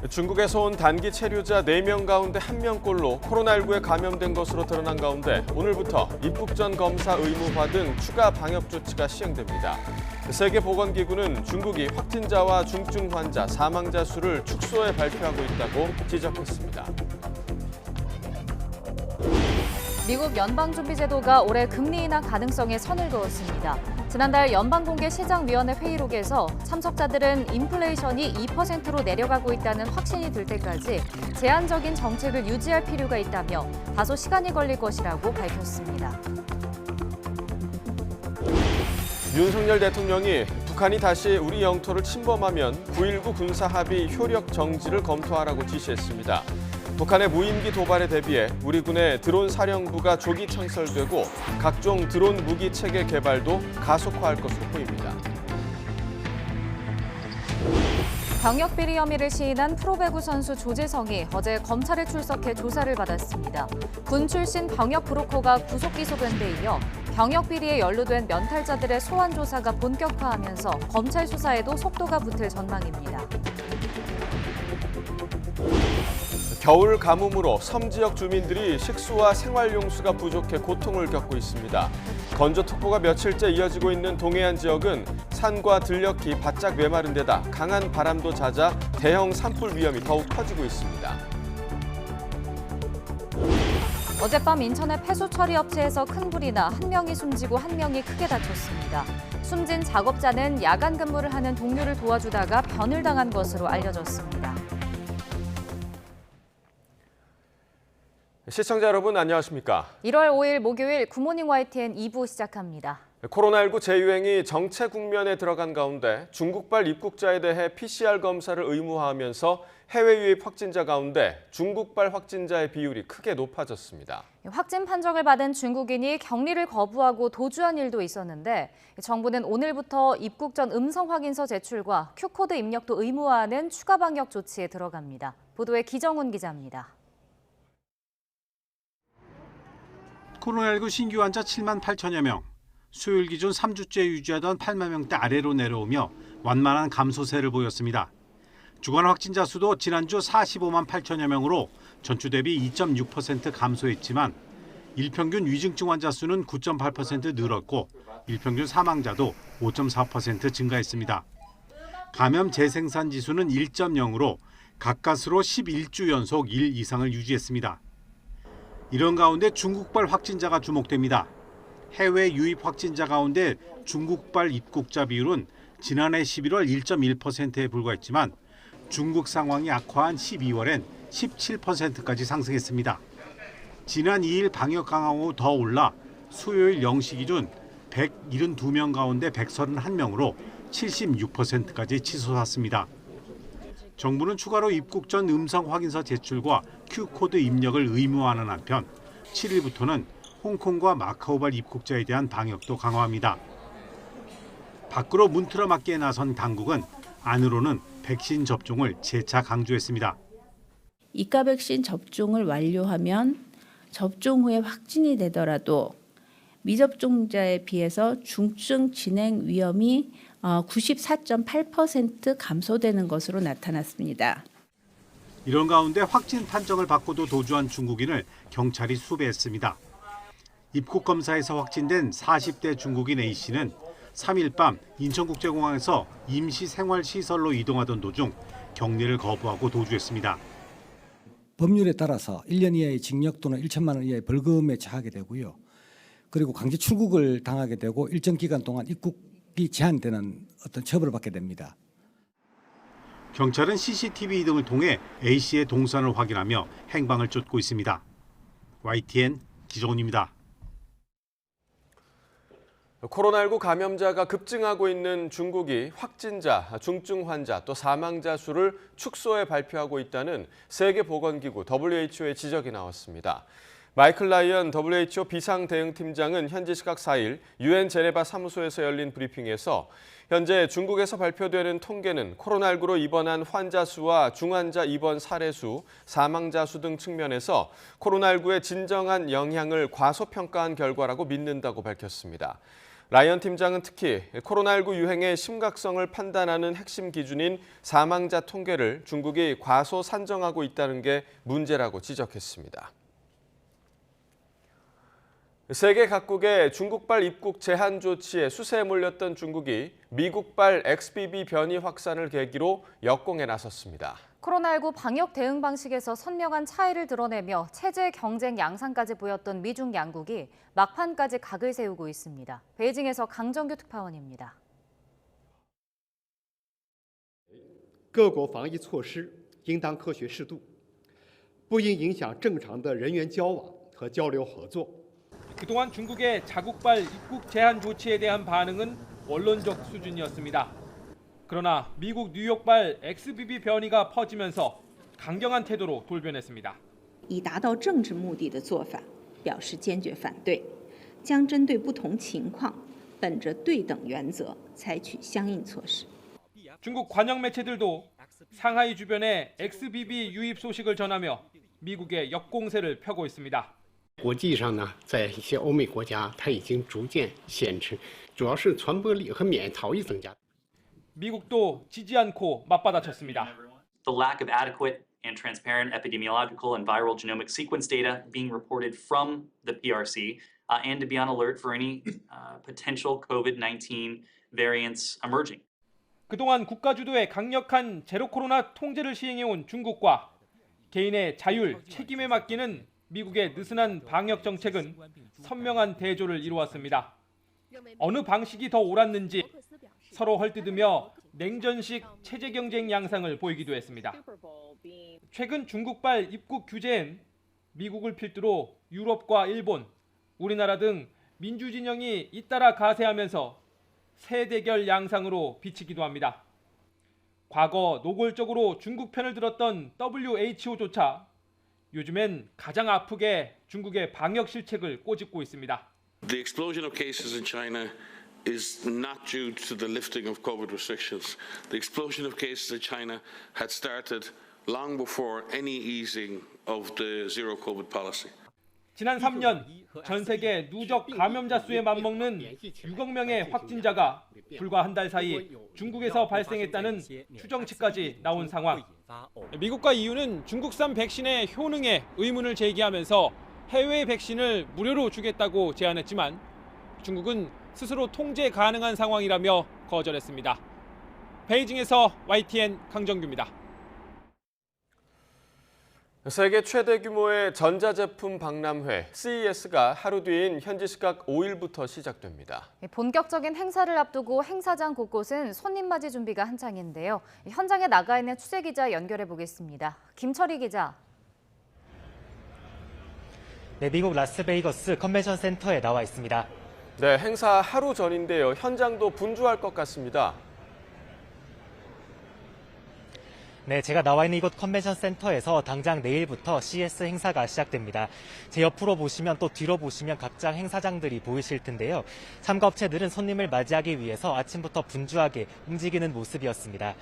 중국에서 온 단기 체류자 4명 가운데 1명꼴로 코로나19에 감염된 것으로 드러난 가운데 오늘부터 입국 전 검사 의무화 등 추가 방역 조치가 시행됩니다. 세계보건기구는 중국이 확진자와 중증 환자, 사망자 수를 축소해 발표하고 있다고 지적했습니다. 미국 연방준비제도가 올해 금리 인하 가능성에 선을 그었습니다. 지난달 연방공개시장위원회 회의록에서 참석자들은 인플레이션이 2%로 내려가고 있다는 확신이 들 때까지 제한적인 정책을 유지할 필요가 있다며 다소 시간이 걸릴 것이라고 밝혔습니다. 윤석열 대통령이 북한이 다시 우리 영토를 침범하면 9.19 군사합의 효력 정지를 검토하라고 지시했습니다. 북한의 무인기 도발에 대비해 우리 군의 드론 사령부가 조기 창설되고 각종 드론 무기 체계 개발도 가속화할 것으로 보입니다. 병역 비리 혐의를 시인한 프로배구 선수 조재성이 어제 검찰에 출석해 조사를 받았습니다. 군 출신 병역 브로커가 구속 기소된 데 이어 병역 비리에 연루된 면탈자들의 소환 조사가 본격화하면서 검찰 수사에도 속도가 붙을 전망입니다. 겨울 가뭄으로 섬 지역 주민들이 식수와 생활용수가 부족해 고통을 겪고 있습니다. 건조특보가 며칠째 이어지고 있는 동해안 지역은 산과 들녘이 바짝 메마른 데다 강한 바람도 잦아 대형 산불 위험이 더욱 커지고 있습니다. 어젯밤 인천의 폐수 처리 업체에서 큰 불이 나 1명이 숨지고 1명이 크게 다쳤습니다. 숨진 작업자는 야간 근무를 하는 동료를 도와주다가 변을 당한 것으로 알려졌습니다. 시청자 여러분 안녕하십니까? 1월 5일 목요일 굿모닝 YTN 2부 시작합니다. 코로나19 재유행이 정체 국면에 들어간 가운데 중국발 입국자에 대해 PCR 검사를 의무화하면서 해외 유입 확진자 가운데 중국발 확진자의 비율이 크게 높아졌습니다. 확진 판정을 받은 중국인이 격리를 거부하고 도주한 일도 있었는데 정부는 오늘부터 입국 전 음성 확인서 제출과 Q코드 입력도 의무화하는 추가 방역 조치에 들어갑니다. 보도에 기정훈 기자입니다. 코로나19 신규 환자 7만 8천여 명, 수요일 기준 3주째 유지하던 8만 명대 아래로 내려오며 완만한 감소세를 보였습니다. 주간 확진자 수도 지난주 45만 8천여 명으로 전주 대비 2.6% 감소했지만 일평균 위중증 환자 수는 9.8% 늘었고 일평균 사망자도 5.4% 증가했습니다. 감염 재생산 지수는 1.0으로 가까스로 11주 연속 1 이상을 유지했습니다. 이런 가운데 중국발 확진자가 주목됩니다. 해외 유입 확진자 가운데 중국발 입국자 비율은 지난해 11월 1.1%에 불과했지만 중국 상황이 악화한 12월엔 17%까지 상승했습니다. 지난 2일 방역 강화 후 더 올라 수요일 0시 기준 172명 가운데 131명으로 76%까지 치솟았습니다. 정부는 추가로 입국 전 음성 확인서 제출과 Q코드 입력을 의무화하는 한편 7일부터는 홍콩과 마카오발 입국자에 대한 방역도 강화합니다. 밖으로 문틀어 맞기에 나선 당국은 안으로는 백신 접종을 재차 강조했습니다. 이가 백신 접종을 완료하면 접종 후에 확진이 되더라도 미접종자에 비해서 중증 진행 위험이 94.8% 감소되는 것으로 나타났습니다. 이런 가운데 확진 판정을 받고도 도주한 중국인을 경찰이 수배했습니다. 입국 검사에서 확진된 40대 중국인 A씨는 3일 밤 인천국제공항에서 임시생활시설로 이동하던 도중 격리를 거부하고 도주했습니다. 법률에 따라서 1년 이하의 징역 또는 1천만 원 이하의 벌금에 처하게 되고요. 그리고 강제 출국을 당하게 되고 일정 기간 동안 입국이 제한되는 어떤 처벌을 받게 됩니다. 경찰은 CCTV 등을 통해 A씨의 동선을 확인하며 행방을 쫓고 있습니다. YTN 기정훈입니다. 코로나19 감염자가 급증하고 있는 중국이 확진자, 중증 환자, 또 사망자 수를 축소해 발표하고 있다는 세계보건기구 WHO의 지적이 나왔습니다. 마이클 라이언 WHO 비상대응팀장은 현지 시각 4일 UN 제네바 사무소에서 열린 브리핑에서 현재 중국에서 발표되는 통계는 코로나19로 입원한 환자 수와 중환자 입원 사례 수, 사망자 수 등 측면에서 코로나19의 진정한 영향을 과소평가한 결과라고 믿는다고 밝혔습니다. 라이언 팀장은 특히 코로나19 유행의 심각성을 판단하는 핵심 기준인 사망자 통계를 중국이 과소 산정하고 있다는 게 문제라고 지적했습니다. 세계 각국의 중국발 입국 제한 조치에 수세에 몰렸던 중국이 미국발 XBB 변이 확산을 계기로 역공에 나섰습니다. 코로나19 방역 대응 방식에서 선명한 차이를 드러내며 체제 경쟁 양상까지 보였던 미중 양국이 막판까지 각을 세우고 있습니다. 베이징에서 강정규 특파원입니다. 各国防疫措施应当科学适度，不应影响正常的人员交往和交流合作。 그동안 중국의 자국발 입국 제한 조치에 대한 반응은 원론적 수준이었습니다. 그러나 미국 뉴욕발 XBB 변이가 퍼지면서 강경한 태도로 돌변했습니다. 以达到政治目的的做法表示坚决反对，将针对不同情况，本着对等原则采取相应措施。 중국 관영 매체들도 상하이 주변에 XBB 유입 소식을 전하며 미국의 역공세를 펴고 있습니다. 国际上呢，在一些欧美国家，它已经逐渐限制，主要是传播力和免疫逃逸增加。 미국도 지지 않고 맞받아쳤습니다. The lack of adequate and transparent epidemiological and viral genomic sequence data being reported from the PRC, and to be on alert for any potential COVID-19 variants emerging. 그동안 국가 주도의 강력한 제로 코로나 통제를 시행해온 중국과 개인의 자율, 책임에 맡기는 미국의 느슨한 방역 정책은 선명한 대조를 이루었습니다. 어느 방식이 더 옳았는지 서로 헐뜯으며 냉전식 체제 경쟁 양상을 보이기도 했습니다. 최근 중국발 입국 규제엔 미국을 필두로 유럽과 일본, 우리나라 등 민주 진영이 잇따라 가세하면서 새 대결 양상으로 비치기도 합니다. 과거 노골적으로 중국 편을 들었던 WHO조차 요즘엔 가장 아프게 중국의 방역 실책을 꼬집고 있습니다. The explosion of cases in China is not due to the lifting of COVID restrictions. The explosion of cases in China had started long before any easing of the zero COVID policy. 지난 3년 전 세계 누적 감염자 수에 맞먹는 6억 명의 확진자가 불과 한 달 사이 중국에서 발생했다는 추정치까지 나온 상황. 미국과 EU는 중국산 백신의 효능에 의문을 제기하면서 해외 백신을 무료로 주겠다고 제안했지만 중국은 스스로 통제 가능한 상황이라며 거절했습니다. 베이징에서 YTN 강정규입니다. 세계 최대 규모의 전자제품 박람회 CES가 하루 뒤인 현지 시각 5일부터 시작됩니다. 본격적인 행사를 앞두고 행사장 곳곳은 손님 맞이 준비가 한창인데요. 현장에 나가 있는 취재기자 연결해 보겠습니다. 김철희 기자. 네, 미국 라스베이거스 컨벤션 센터에 나와 있습니다. 네, 행사 하루 전인데요. 현장도 분주할 것 같습니다. 네, 제가 나와 있는 이곳 컨벤션 센터에서 당장 내일부터 CES 행사가 시작됩니다. 제 옆으로 보시면 또 뒤로 보시면 각장 행사장들이 보이실 텐데요. 참가업체들은 손님을 맞이하기 위해서 아침부터 분주하게 움직이는 모습이었습니다.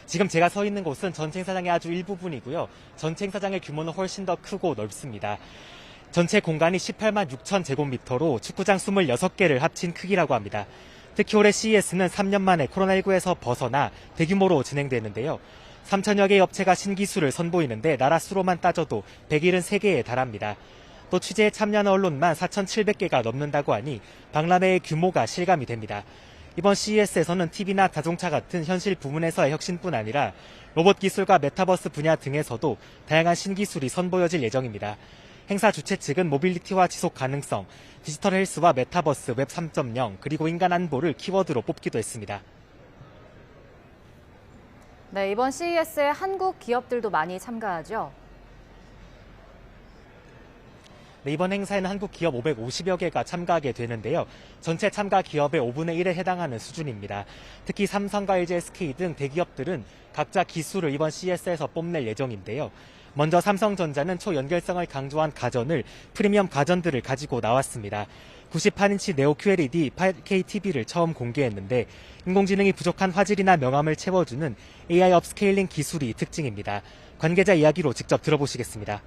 지금 제가 서 있는 곳은 전체 행사장의 아주 일부분이고요. 전체 행사장의 규모는 훨씬 더 크고 넓습니다. 전체 공간이 18만 6천 제곱미터로 축구장 26개를 합친 크기라고 합니다. 특히 올해 CES는 3년 만에 코로나19에서 벗어나 대규모로 진행되는데요. 3천여 개의 업체가 신기술을 선보이는데 나라 수로만 따져도 173개에 달합니다. 또 취재에 참여하는 언론만 4,700개가 넘는다고 하니 박람회의 규모가 실감이 됩니다. 이번 CES에서는 TV나 자동차 같은 현실 부문에서의 혁신뿐 아니라 로봇 기술과 메타버스 분야 등에서도 다양한 신기술이 선보여질 예정입니다. 행사 주최 측은 모빌리티와 지속 가능성, 디지털 헬스와 메타버스, 웹 3.0, 그리고 인간 안보를 키워드로 뽑기도 했습니다. 네, 이번 CES에 한국 기업들도 많이 참가하죠. 네, 이번 행사에는 한국 기업 550여 개가 참가하게 되는데요. 전체 참가 기업의 5분의 1에 해당하는 수준입니다. 특히 삼성과 LG, SK 등 대기업들은 각자 기술을 이번 CES에서 뽐낼 예정인데요. 먼저 삼성전자는 초연결성을 강조한 가전을 프리미엄 가전들을 가지고 나왔습니다. 98인치 네오 QLED 8K TV를 처음 공개했는데 인공지능이 부족한 화질이나 명암을 채워주는 AI 업스케일링 기술이 특징입니다. 관계자 이야기로 직접 들어보시겠습니다.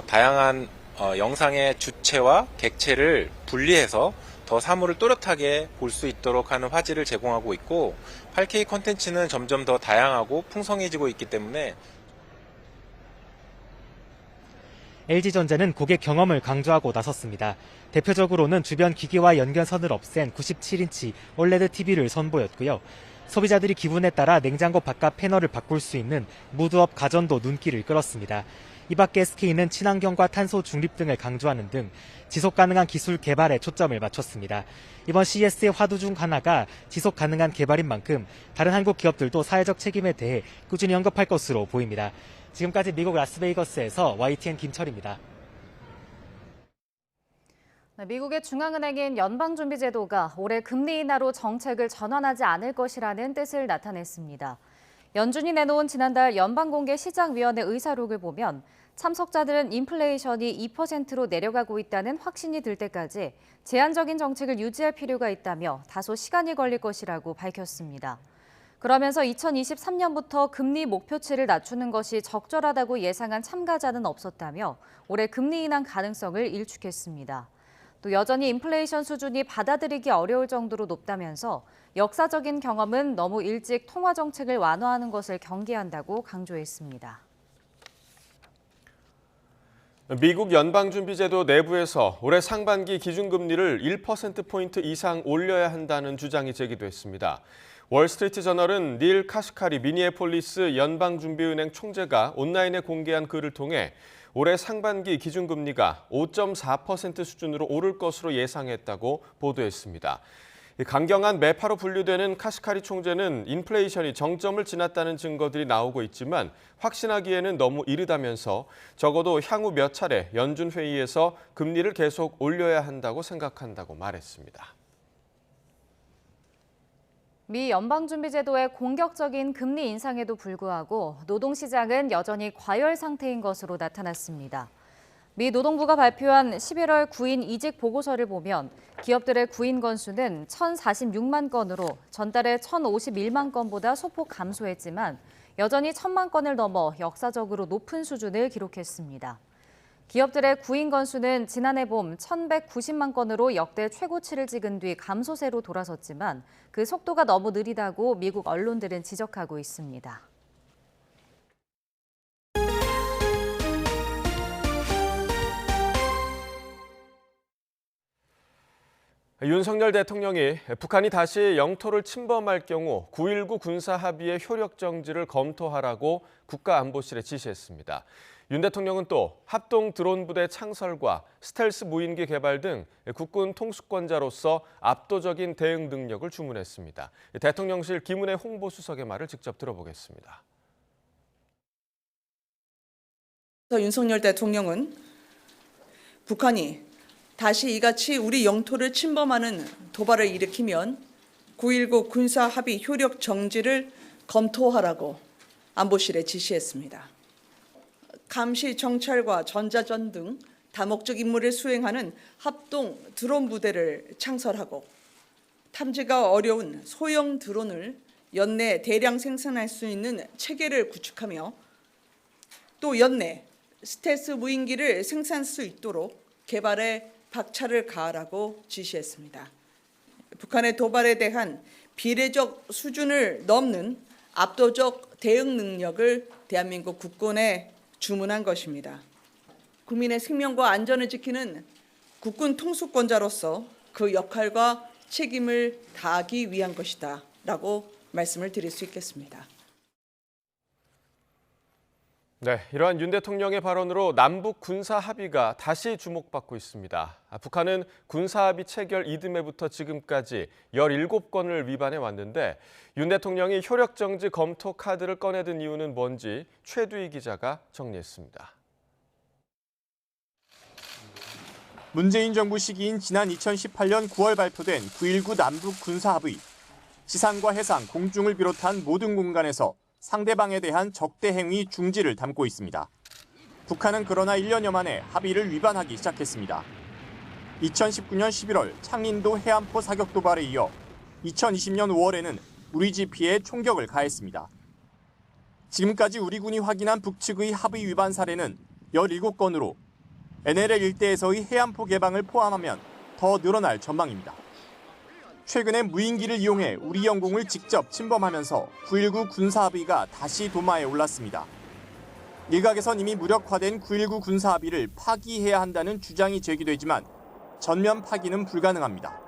다양한 영상의 주체와 객체를 분리해서 더 사물을 또렷하게 볼 수 있도록 하는 화질을 제공하고 있고 8K 콘텐츠는 점점 더 다양하고 풍성해지고 있기 때문에 LG전자는 고객 경험을 강조하고 나섰습니다. 대표적으로는 주변 기기와 연결선을 없앤 97인치 OLED TV를 선보였고요. 소비자들이 기분에 따라 냉장고 바깥 패널을 바꿀 수 있는 무드업 가전도 눈길을 끌었습니다. 이 밖에 SK는 친환경과 탄소 중립 등을 강조하는 등 지속 가능한 기술 개발에 초점을 맞췄습니다. 이번 CES의 화두 중 하나가 지속 가능한 개발인 만큼 다른 한국 기업들도 사회적 책임에 대해 꾸준히 언급할 것으로 보입니다. 지금까지 미국 라스베이거스에서 YTN 김철입니다. 미국의 중앙은행인 연방준비제도가 올해 금리 인하로 정책을 전환하지 않을 것이라는 뜻을 나타냈습니다. 연준이 내놓은 지난달 연방공개시장위원회 의사록을 보면 참석자들은 인플레이션이 2%로 내려가고 있다는 확신이 들 때까지 제한적인 정책을 유지할 필요가 있다며 다소 시간이 걸릴 것이라고 밝혔습니다. 그러면서 2023년부터 금리 목표치를 낮추는 것이 적절하다고 예상한 참가자는 없었다며 올해 금리 인하 가능성을 일축했습니다. 또 여전히 인플레이션 수준이 받아들이기 어려울 정도로 높다면서 역사적인 경험은 너무 일찍 통화 정책을 완화하는 것을 경계한다고 강조했습니다. 미국 연방준비제도 내부에서 올해 상반기 기준금리를 1%포인트 이상 올려야 한다는 주장이 제기됐습니다. 월스트리트저널은 닐 카시카리 미니애폴리스 연방준비은행 총재가 온라인에 공개한 글을 통해 올해 상반기 기준금리가 5.4% 수준으로 오를 것으로 예상했다고 보도했습니다. 강경한 매파로 분류되는 카시카리 총재는 인플레이션이 정점을 지났다는 증거들이 나오고 있지만 확신하기에는 너무 이르다면서 적어도 향후 몇 차례 연준 회의에서 금리를 계속 올려야 한다고 생각한다고 말했습니다. 미 연방준비제도의 공격적인 금리 인상에도 불구하고 노동시장은 여전히 과열 상태인 것으로 나타났습니다. 미 노동부가 발표한 11월 구인 이직 보고서를 보면 기업들의 구인 건수는 1,046만 건으로 전달의 1,051만 건보다 소폭 감소했지만 여전히 1,000만 건을 넘어 역사적으로 높은 수준을 기록했습니다. 기업들의 구인 건수는 지난해 봄 1,190만 건으로 역대 최고치를 찍은 뒤 감소세로 돌아섰지만 그 속도가 너무 느리다고 미국 언론들은 지적하고 있습니다. 윤석열 대통령이 북한이 다시 영토를 침범할 경우 9.19 군사합의의 효력 정지를 검토하라고 국가안보실에 지시했습니다. 윤 대통령은 또 합동 드론 부대 창설과 스텔스 무인기 개발 등 국군 통수권자로서 압도적인 대응 능력을 주문했습니다. 대통령실 김은혜 홍보수석의 말을 직접 들어보겠습니다. 윤석열 대통령은 북한이 다시 이같이 우리 영토를 침범하는 도발을 일으키면 9.19 군사합의 효력 정지를 검토하라고 안보실에 지시했습니다. 감시, 정찰과 전자전 등 다목적 임무를 수행하는 합동 드론 부대를 창설하고 탐지가 어려운 소형 드론을 연내 대량 생산할 수 있는 체계를 구축하며 또 연내 스텔스 무인기를 생산할 수 있도록 개발에 박차를 가하라고 지시했습니다. 북한의 도발에 대한 비례적 수준을 넘는 압도적 대응 능력을 대한민국 국군에 주문한 것입니다. 국민의 생명과 안전을 지키는 국군 통수권자로서 그 역할과 책임을 다하기 위한 것이다라고 말씀을 드릴 수 있겠습니다. 네, 이러한 윤 대통령의 발언으로 남북 군사 합의가 다시 주목받고 있습니다. 북한은 군사 합의 체결 이듬해부터 지금까지 17건을 위반해 왔는데 윤 대통령이 효력 정지 검토 카드를 꺼내든 이유는 뭔지 최두희 기자가 정리했습니다. 문재인 정부 시기인 지난 2018년 9월 발표된 9.19 남북 군사 합의. 지상과 해상, 공중을 비롯한 모든 공간에서 상대방에 대한 적대 행위 중지를 담고 있습니다. 북한은 그러나 1년여 만에 합의를 위반하기 시작했습니다. 2019년 11월 창린도 해안포 사격 도발에 이어 2020년 5월에는 우리 지피에 총격을 가했습니다. 지금까지 우리 군이 확인한 북측의 합의 위반 사례는 17건으로 NLL 일대에서의 해안포 개방을 포함하면 더 늘어날 전망입니다. 최근에 무인기를 이용해 우리 영공을 직접 침범하면서 9.19 군사합의가 다시 도마에 올랐습니다. 일각에선 이미 무력화된 9.19 군사합의를 파기해야 한다는 주장이 제기되지만 전면 파기는 불가능합니다.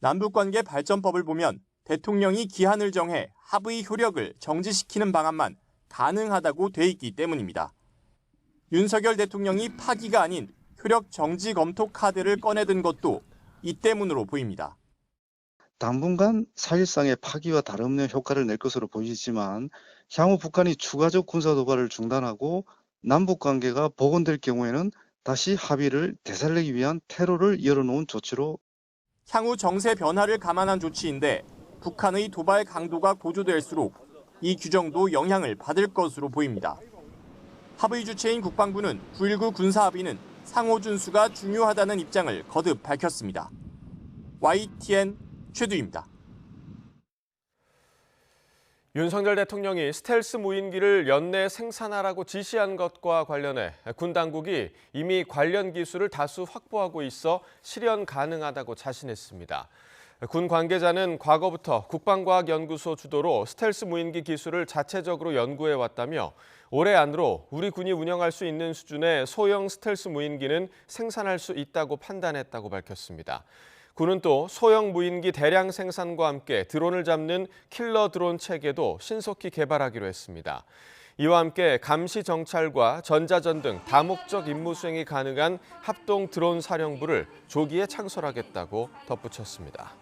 남북관계 발전법을 보면 대통령이 기한을 정해 합의 효력을 정지시키는 방안만 가능하다고 돼 있기 때문입니다. 윤석열 대통령이 파기가 아닌 효력 정지 검토 카드를 꺼내든 것도 이 때문으로 보입니다. 당분간 사실상의 파기와 다름없는 효과를 낼 것으로 보이지만 향후 북한이 추가적 군사 도발을 중단하고 남북 관계가 복원될 경우에는 다시 합의를 되살리기 위한 퇴로를 열어놓은 조치로 향후 정세 변화를 감안한 조치인데 북한의 도발 강도가 고조될수록 이 규정도 영향을 받을 것으로 보입니다. 합의 주체인 국방부는 9.19 군사합의는 상호 준수가 중요하다는 입장을 거듭 밝혔습니다. YTN 최두입니다. 윤석열 대통령이 스텔스 무인기를 연내 생산하라고 지시한 것과 관련해 군 당국이 이미 관련 기술을 다수 확보하고 있어 실현 가능하다고 자신했습니다. 군 관계자는 과거부터 국방과학연구소 주도로 스텔스 무인기 기술을 자체적으로 연구해왔다며 올해 안으로 우리 군이 운영할 수 있는 수준의 소형 스텔스 무인기는 생산할 수 있다고 판단했다고 밝혔습니다. 군은 또 소형 무인기 대량 생산과 함께 드론을 잡는 킬러 드론 체계도 신속히 개발하기로 했습니다. 이와 함께 감시 정찰과 전자전 등 다목적 임무 수행이 가능한 합동 드론 사령부를 조기에 창설하겠다고 덧붙였습니다.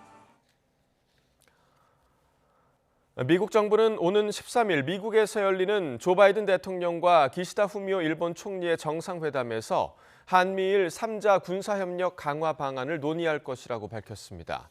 미국 정부는 오는 13일 미국에서 열리는 조 바이든 대통령과 기시다 후미오 일본 총리의 정상회담에서 한미일 3자 군사협력 강화 방안을 논의할 것이라고 밝혔습니다.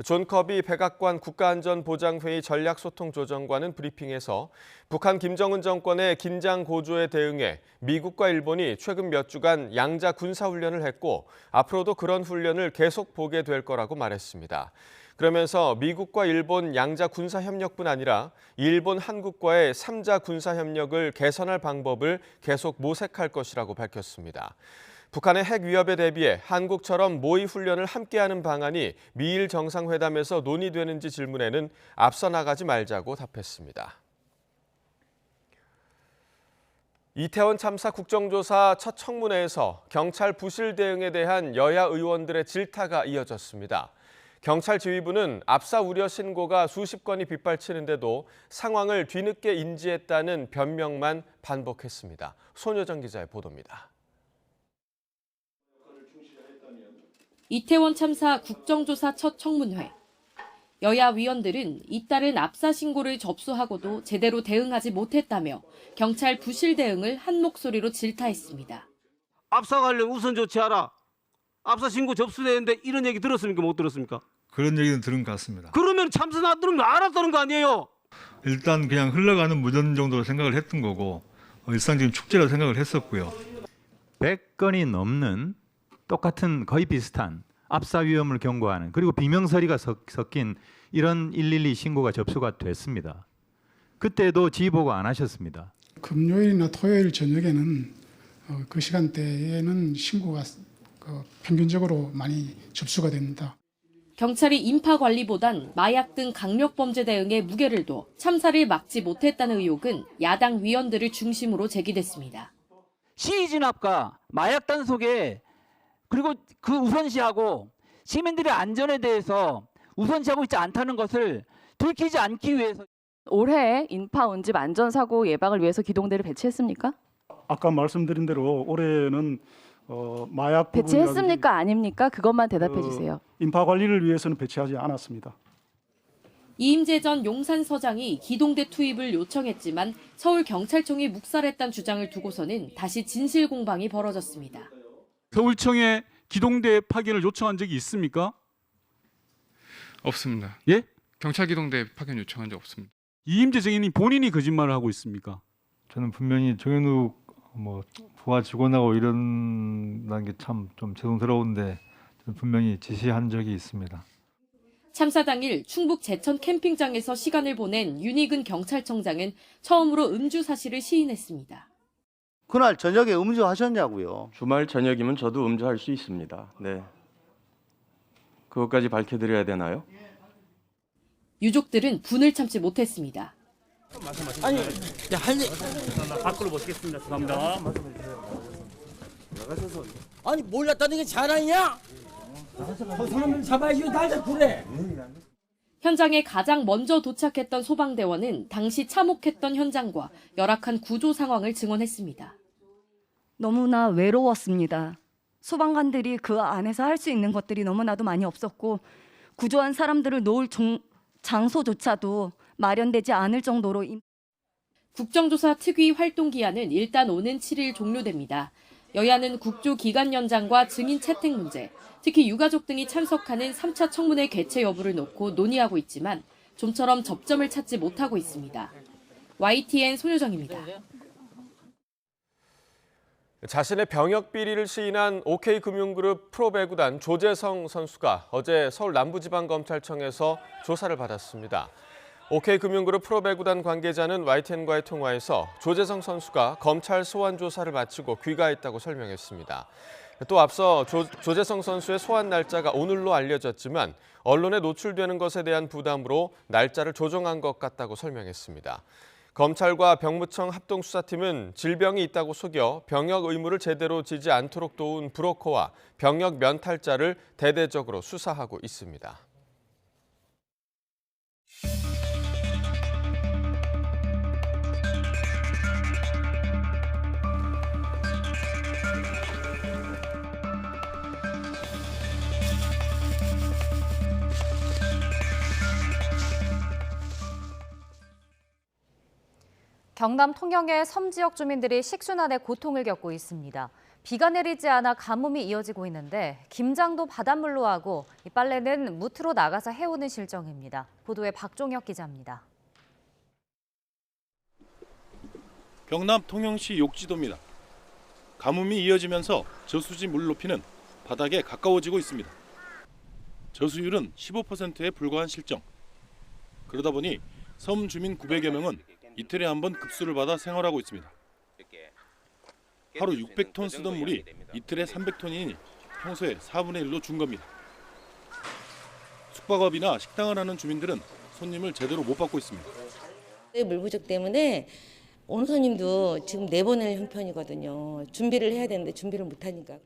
존 커비 백악관 국가안전보장회의 전략소통조정관은 브리핑에서 북한 김정은 정권의 긴장 고조에 대응해 미국과 일본이 최근 몇 주간 양자 군사훈련을 했고 앞으로도 그런 훈련을 계속 보게 될 거라고 말했습니다. 그러면서 미국과 일본 양자 군사협력뿐 아니라 일본, 한국과의 3자 군사협력을 개선할 방법을 계속 모색할 것이라고 밝혔습니다. 북한의 핵 위협에 대비해 한국처럼 모의 훈련을 함께하는 방안이 미일 정상회담에서 논의되는지 질문에는 앞서 나가지 말자고 답했습니다. 이태원 참사 국정조사 첫 청문회에서 경찰 부실 대응에 대한 여야 의원들의 질타가 이어졌습니다. 경찰 지휘부는 압사 우려 신고가 수십 건이 빗발치는데도 상황을 뒤늦게 인지했다는 변명만 반복했습니다. 손여정 기자의 보도입니다. 이태원 참사 국정조사 첫 청문회. 여야 위원들은 잇따른 압사 신고를 접수하고도 제대로 대응하지 못했다며 경찰 부실 대응을 한 목소리로 질타했습니다. 압사 관련 우선 조치하라. 압사 신고 접수되는데 이런 얘기 들었습니까? 못 들었습니까? 그런 얘기는 들은 것 같습니다. 그러면 참사 났다는 거 알았다는 거 아니에요? 일단 그냥 흘러가는 무전 정도로 생각을 했던 거고 일상적인 축제라고 생각을 했었고요. 100건이 넘는 똑같은 거의 비슷한 압사 위험을 경고하는 그리고 비명서리가 섞인 이런 112 신고가 접수가 됐습니다. 그때도 지휘보고 안 하셨습니다. 금요일이나 토요일 저녁에는 그 시간대에는 신고가 평균적으로 많이 접수가 됩니다. 경찰이 인파 관리보단 마약 등 강력범죄 대응에 무게를 둬 참사를 막지 못했다는 의혹은 야당 위원들을 중심으로 제기됐습니다. 시위 진압과 마약 단속에 그리고 그 우선시하고 시민들의 안전에 대해서 우선시하고 있지 않다는 것을 들키지 않기 위해서 올해 인파 운집 안전사고 예방을 위해서 기동대를 배치했습니까? 아까 말씀드린 대로 올해는 마약 배치했습니까? 아닙니까? 그것만 대답해 주세요. 인파 관리를 위해서는 배치하지 않았습니다. 이임재 전 용산서장이 기동대 투입을 요청했지만 서울경찰청이 묵살했다는 주장을 두고서는 다시 진실 공방이 벌어졌습니다. 서울청에 기동대 파견을 요청한 적이 있습니까? 없습니다. 예? 경찰 기동대 파견 요청한 적 없습니다. 이임재 증인이 본인이 거짓말을 하고 있습니까? 저는 분명히 정현욱 부하 직원하고 이런다는 게 참 좀 죄송스러운데 저는 분명히 지시한 적이 있습니다. 참사 당일 충북 제천 캠핑장에서 시간을 보낸 윤희근 경찰청장은 처음으로 음주 사실을 시인했습니다. 그날 저녁에 음주하셨냐고요? 주말 저녁이면 저도 음주할 수 있습니다. 네. 그것까지 밝혀드려야 되나요? 유족들은 분을 참지 못했습니다. 아니, 밖으로 모시겠습니다. 죄송합니다. 아니 몰랐다는 게 자랑이야? 사람 잡아야지 날 그래. 현장에 가장 먼저 도착했던 소방대원은 당시 참혹했던 현장과 열악한 구조 상황을 증언했습니다. 너무나 외로웠습니다. 소방관들이 그 안에서 할 수 있는 것들이 너무나도 많이 없었고 구조한 사람들을 놓을 장소조차도 마련되지 않을 정도로 국정조사 특위 활동 기한은 일단 오는 7일 종료됩니다. 여야는 국조기관연장과 증인 채택 문제, 특히 유가족 등이 참석하는 3차 청문회 개최 여부를 놓고 논의하고 있지만 좀처럼 접점을 찾지 못하고 있습니다. YTN 손효정입니다. 자신의 병역 비리를 시인한 OK금융그룹 프로배구단 조재성 선수가 어제 서울 남부지방검찰청에서 조사를 받았습니다. OK금융그룹 프로배구단 관계자는 YTN과의 통화에서 조재성 선수가 검찰 소환 조사를 마치고 귀가했다고 설명했습니다. 또 앞서 조재성 선수의 소환 날짜가 오늘로 알려졌지만 언론에 노출되는 것에 대한 부담으로 날짜를 조정한 것 같다고 설명했습니다. 검찰과 병무청 합동수사팀은 질병이 있다고 속여 병역 의무를 제대로 지지 않도록 도운 브로커와 병역 면탈자를 대대적으로 수사하고 있습니다. 경남 통영의 섬 지역 주민들이 식순환의 고통을 겪고 있습니다. 비가 내리지 않아 가뭄이 이어지고 있는데 김장도 바닷물로 하고 이 빨래는 무트로 나가서 해오는 실정입니다. 보도에 박종혁 기자입니다. 경남 통영시 욕지도입니다. 가뭄이 이어지면서 저수지 물 높이는 바닥에 가까워지고 있습니다. 저수율은 15%에 불과한 실정. 그러다 보니 섬 주민 900여 명은 이틀에 한 번 급수를 받아 생활하고 있습니다. 하루 600톤 쓰던 물이 이틀에 300톤이니 평소에 4분의 1로 준 겁니다. 숙박업이나 식당을 하는 주민들은 손님을 제대로 못 받고 있습니다. 물 부족 때문에 오는 손님도 지금 내보낼 형편이거든요. 준비를 해야 되는데 준비를 못하니까.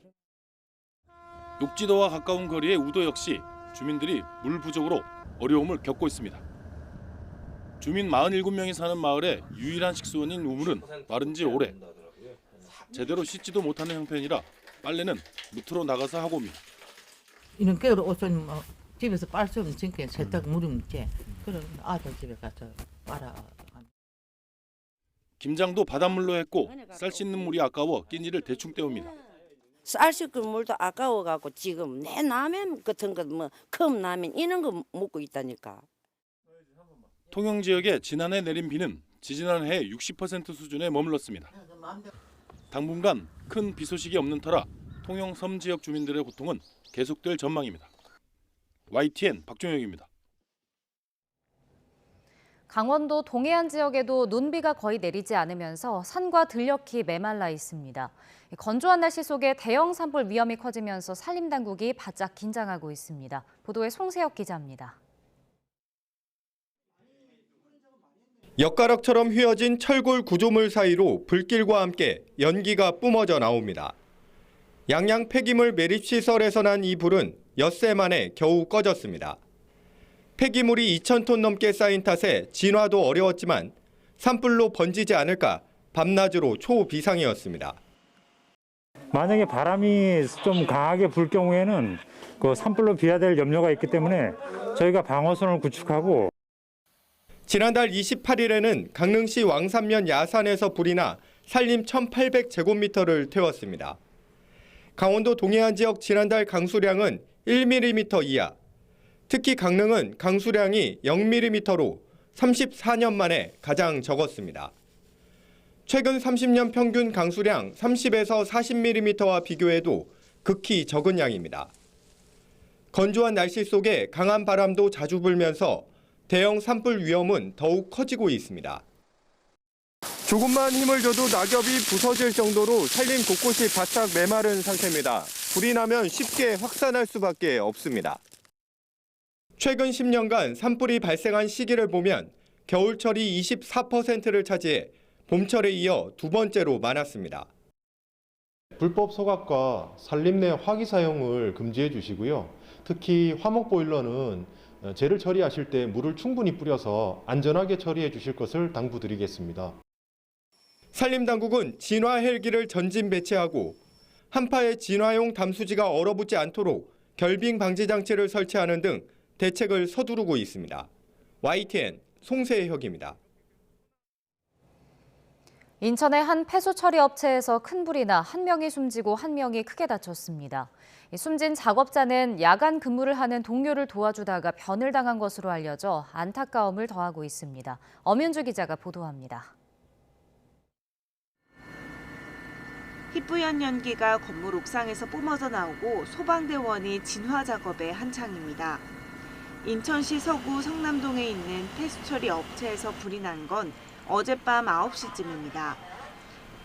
욕지도와 가까운 거리의 우도 역시 주민들이 물 부족으로 어려움을 겪고 있습니다. 주민 47명이 사는 마을의 유일한 식수원인 우물은 마른 지 오래. 제대로 씻지도 못하는 형편이라 빨래는 무트로 나가서 하고 옵니다. 이런 겨울 옷은 집에서 빨 수 없는 진짜 세탁 물이 묻지. 그럼 아들 집에 가서 빨아. 김장도 바닷물로 했고 쌀 씻는 물이 아까워 끼니를 대충 때웁니다. 쌀 씻는 물도 아까워갖고 지금 내 라면 같은 거 뭐 컵라면 이런 거 먹고 있다니까. 통영 지역에 지난해 내린 비는 지지난해 60% 수준에 머물렀습니다. 당분간 큰 비 소식이 없는 터라 통영 섬 지역 주민들의 고통은 계속될 전망입니다. YTN 박종혁입니다. 강원도 동해안 지역에도 눈비가 거의 내리지 않으면서 산과 들녘이 메말라 있습니다. 건조한 날씨 속에 대형 산불 위험이 커지면서 산림당국이 바짝 긴장하고 있습니다. 보도에 송세혁 기자입니다. 엿가락처럼 휘어진 철골 구조물 사이로 불길과 함께 연기가 뿜어져 나옵니다. 양양 폐기물 매립시설에서 난 이 불은 엿새 만에 겨우 꺼졌습니다. 폐기물이 2,000톤 넘게 쌓인 탓에 진화도 어려웠지만 산불로 번지지 않을까 밤낮으로 초비상이었습니다. 만약에 바람이 좀 강하게 불 경우에는 그 산불로 비화될 염려가 있기 때문에 저희가 방어선을 구축하고 지난달 28일에는 강릉시 왕산면 야산에서 불이 나 산림 1,800제곱미터를 태웠습니다. 강원도 동해안 지역 지난달 강수량은 1mm 이하, 특히 강릉은 강수량이 0mm로 34년 만에 가장 적었습니다. 최근 30년 평균 강수량 30에서 40mm와 비교해도 극히 적은 양입니다. 건조한 날씨 속에 강한 바람도 자주 불면서 대형 산불 위험은 더욱 커지고 있습니다. 조금만 힘을 줘도 낙엽이 부서질 정도로 산림 곳곳이 바싹 메마른 상태입니다. 불이 나면 쉽게 확산할 수밖에 없습니다. 최근 10년간 산불이 발생한 시기를 보면 겨울철이 24%를 차지해 봄철에 이어 두 번째로 많았습니다. 불법 소각과 산림 내 화기 사용을 금지해 주시고요. 특히 화목 보일러는 재를 처리하실 때 물을 충분히 뿌려서 안전하게 처리해 주실 것을 당부드리겠습니다. 산림당국은 진화 헬기를 전진 배치하고 한파에 진화용 담수지가 얼어붙지 않도록 결빙 방지 장치를 설치하는 등 대책을 서두르고 있습니다. YTN 송세혁입니다. 인천의 한 폐수 처리 업체에서 큰 불이 나 한 명이 숨지고 한 명이 크게 다쳤습니다. 숨진 작업자는 야간 근무를 하는 동료를 도와주다가 변을 당한 것으로 알려져 안타까움을 더하고 있습니다. 엄윤주 기자가 보도합니다. 희뿌연 연기가 건물 옥상에서 뿜어져 나오고 소방대원이 진화 작업에 한창입니다. 인천시 서구 성남동에 있는 폐수처리 업체에서 불이 난 건 어젯밤 9시쯤입니다.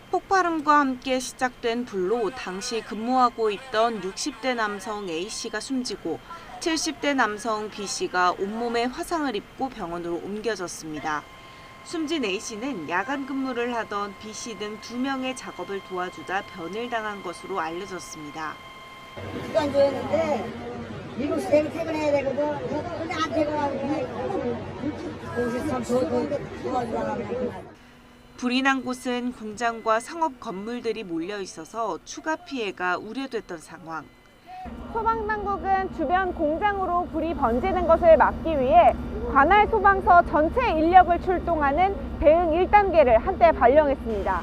폭발음과 함께 시작된 불로 당시 근무하고 있던 60대 남성 A씨가 숨지고 70대 남성 B씨가 온몸에 화상을 입고 병원으로 옮겨졌습니다. 숨진 A씨는 야간 근무를 하던 B씨 등 2명의 작업을 도와주다 변을 당한 것으로 알려졌습니다. 시간 줘야는데 미국 시대는 퇴근해야 되거든. 근데 안 퇴근하고 불이 난 곳은 공장과 상업 건물들이 몰려 있어서 추가 피해가 우려됐던 상황. 소방당국은 주변 공장으로 불이 번지는 것을 막기 위해 관할 소방서 전체 인력을 출동하는 대응 1단계를 한때 발령했습니다.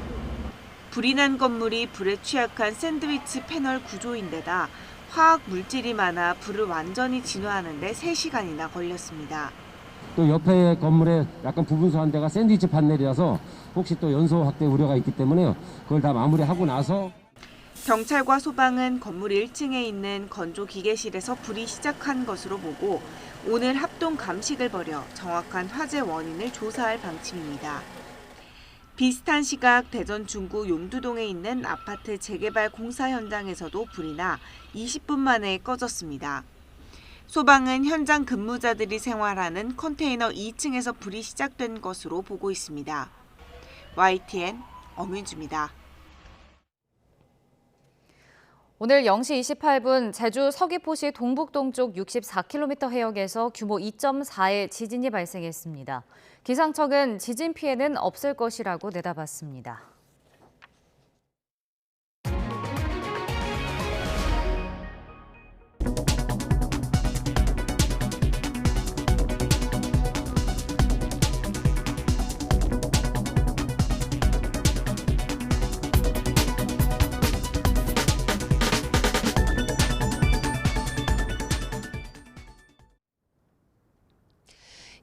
불이 난 건물이 불에 취약한 샌드위치 패널 구조인데다 화학 물질이 많아 불을 완전히 진화하는 데 3시간이나 걸렸습니다. 또 옆에 건물에 약간 부분수한 데가 샌드위치 판넬이라서 혹시 또 연소 확대 우려가 있기 때문에 그걸 다 마무리하고 나서 경찰과 소방은 건물 1층에 있는 건조 기계실에서 불이 시작한 것으로 보고 오늘 합동 감식을 벌여 정확한 화재 원인을 조사할 방침입니다. 비슷한 시각 대전 중구 용두동에 있는 아파트 재개발 공사 현장에서도 불이 나 20분 만에 꺼졌습니다. 소방은 현장 근무자들이 생활하는 컨테이너 2층에서 불이 시작된 것으로 보고 있습니다. YTN 엄윤주입니다. 오늘 0시 28분 제주 서귀포시 동북동쪽 64km 해역에서 규모 2.4의 지진이 발생했습니다. 기상청은 지진 피해는 없을 것이라고 내다봤습니다.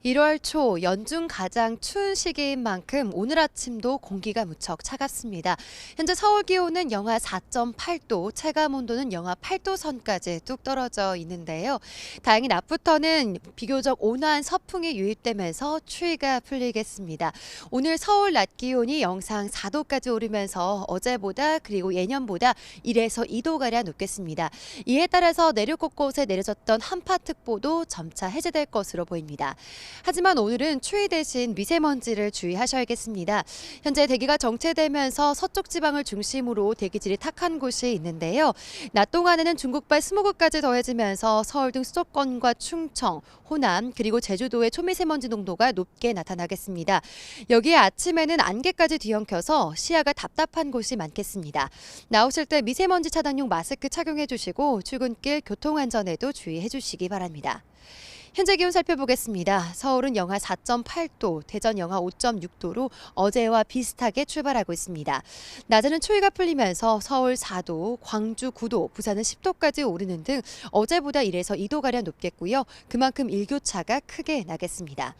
(1월) 초 연중 가장 추운 시기인 만큼 오늘 아침도 공기가 무척 차갑습니다. 현재 서울 기온은 영하 4.8도, 체감 온도는 영하 8도 선까지 뚝 떨어져 있는데요. 다행히 낮부터는 비교적 온화한 서풍이 유입되면서 추위가 풀리겠습니다. 오늘 서울 낮 기온이 영상 4도까지 오르면서 어제보다 그리고 예년보다 1에서 2도가량 높겠습니다. 이에 따라서 내륙 곳곳에 내려졌던 한파특보도 점차 해제될 것으로 보입니다. 하지만 오늘은 추위 대신 미세먼지를 주의하셔야겠습니다. 현재 대기가 정체되면서 서쪽 지방을 중심으로 대기질이 탁한 곳이 있는데요. 낮 동안에는 중국발 스모그까지 더해지면서 서울 등 수도권과 충청, 호남 그리고 제주도의 초미세먼지 농도가 높게 나타나겠습니다. 여기에 아침에는 안개까지 뒤엉켜서 시야가 답답한 곳이 많겠습니다. 나오실 때 미세먼지 차단용 마스크 착용해 주시고 출근길 교통안전에도 주의해 주시기 바랍니다. 현재 기온 살펴보겠습니다. 서울은 영하 4.8도, 대전 영하 5.6도로 어제와 비슷하게 출발하고 있습니다. 낮에는 추위가 풀리면서 서울 4도, 광주 9도, 부산은 10도까지 오르는 등 어제보다 1에서 2도가량 높겠고요. 그만큼 일교차가 크게 나겠습니다.